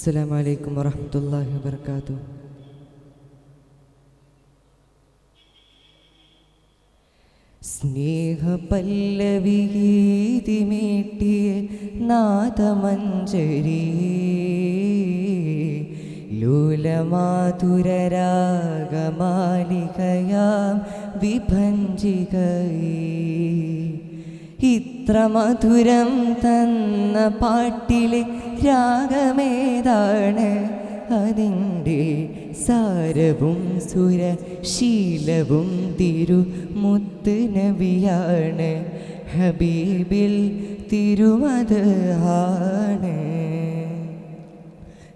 അസ്സലാമു അലൈക്കും വറഹ്മത്തുള്ളാഹി വബറകാതുഹു. സ്നേഹപല്ലവി ഗീതിമീട്ടിയ നാദമഞ്ജരി ലൂലമാധുരരാഗമാലികയാം വിഭഞ്ജികയേ ഇത്ര മധുരം തന്ന പാട്ടിലെ രാഗമേതാണ്? അതിൻ്റെ സാരവും സുരശീലവും തിരുമുത്ത് നബിയാണ്. ഹബീബിൽ തിരുമദ്ഹാണ്.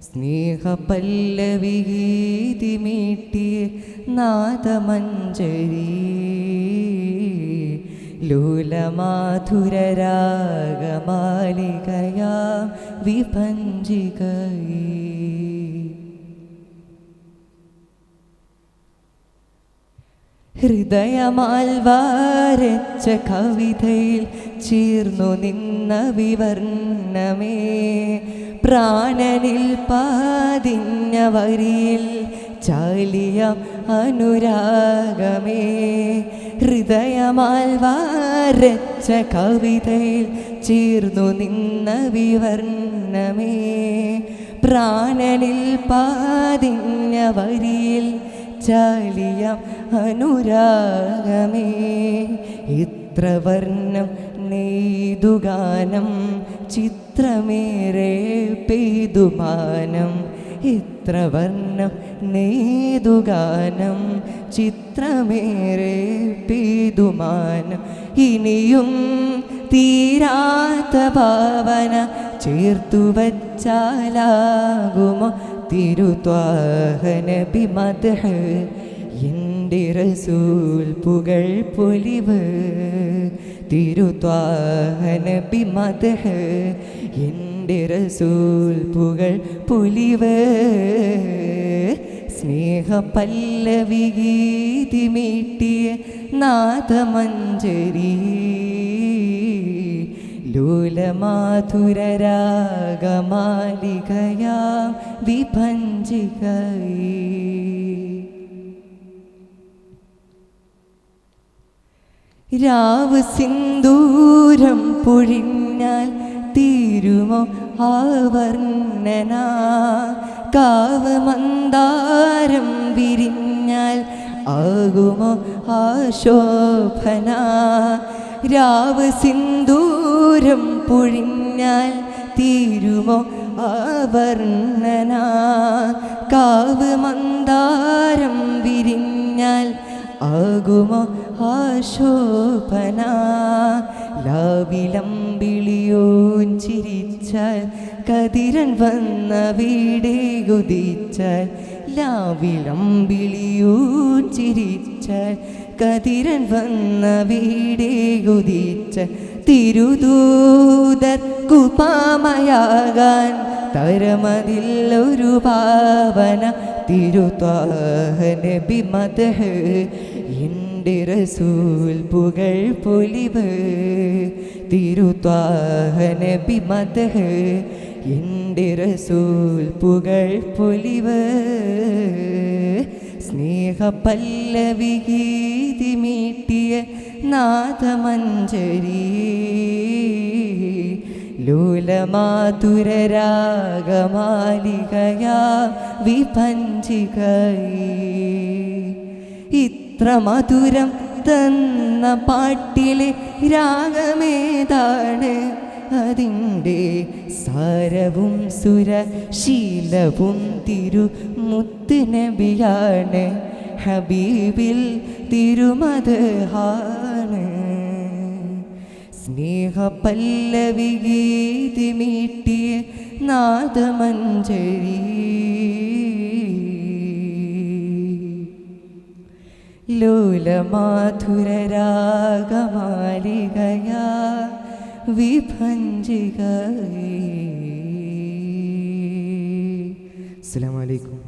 സ്നേഹപല്ലവി ഗീതിമീട്ടിയ നാദമഞ്ജരി ലൂലമാധുരരാഗമാലികയാം വിഭഞ്ജികയേ ഹൃദയമാൽ വാരച്ച കവിതയിൽ ചേർന്നു നിന്ന വിവർണമേ, പ്രാണനിൽ പാതിഞ്ഞ വരിയിൽ ചാലിയ അനുരാഗമേ. ഹൃദയമാൽ വാരച്ച കവിതയിൽ ചേർന്നു നിന്ന വിവർണമേ, പ്രാണനിൽ പാതിഞ്ഞ വരിയിൽ ചാലിയ അനുരാഗമേ. ഇത്ര വർണ്ണം നെയ്തുഗാനം ചിത്രമേറെ പെയ്തുമാനം. ഇത്ര വർണ്ണം നെയ്തുഗാനം ചിത്രമേറെ പെയ്തുമാനം. ഇനിയും തീരാത്ത ഭാവന ചേർത്തു വച്ചാലാകുമോ തിരുത്വാഹ നബി മദ്ഹ്? എൻ്റെ റസൂൽ പുകൾ പൊലിവ് തിരുത്വാഹ നബി മദ്ഹ്. എൻ്റെ റസൂൽ പുകൾ പൊലിവ്. സ്നേഹപല്ലവി ഗീതിമീട്ടിയ നാദമഞ്ജരി ലൂലമാധുരരാഗമാലികയാം വിഭഞ്ജികയേ രാവ് സിന്ദൂരം പൊഴിഞ്ഞാൽ തീരുമോ ആവർണ്ണന? കാവ് മന്ദാരം വിരിഞ്ഞാൽ ആകുമോ ആശോഭന? രാവ് സിന്ദൂരം പൊഴിഞ്ഞാൽ തീരുമോ ആവർണ്ണന? കാവ് മന്ദാരം വിരിഞ്ഞാൽ ആകുമോ ആശോഭന? ലാവിലമ്പിളിയോൻ ചിരിച്ചാൽ കതിരൻ വന്ന വീടേ കുതിച്ചാൽ. ലാവിലമ്പിളിയോൻ ചിരിച്ചാൽ കതിരൻ വന്ന വീടേ കുതിച്ചാൽ. തിരുദൂതർ കുപാമയാകാൻ തരമതിൽ ഒരു ഭാവന തിരുത്വാഹ നബി മദ്ഹ്. എൻ്റെ റസൂൽ പുകൾ പൊലിവ് തിരുത്വാഹ നബി മദ്ഹ്. എൻ്റെ റസൂൽ പുകൾ പൊലിവ്. സ്നേഹപല്ലവി ഗീതിമീട്ടിയ നാദമഞ്ജരി ലൂലമാധുരരാഗമാലികയാം വിഭഞ്ജികയേ ഇത്ര മധുരം തന്ന പാട്ടിലെ രാഗമേതാണ്? അതിൻ്റെ സാരവും സുരശീലവും തിരുമുത്ത് നബിയാണ്. ഹബീബിൽ തിരുമദ്ഹാണ്. സ്നേഹപല്ലവി ഗീതിമീട്ടിയ നാദമഞ്ജരി ലൂലമാധുരരാഗമാലികയാ വിഭഞ്ജികയേ. അസ്സലാമു അലൈക്കും.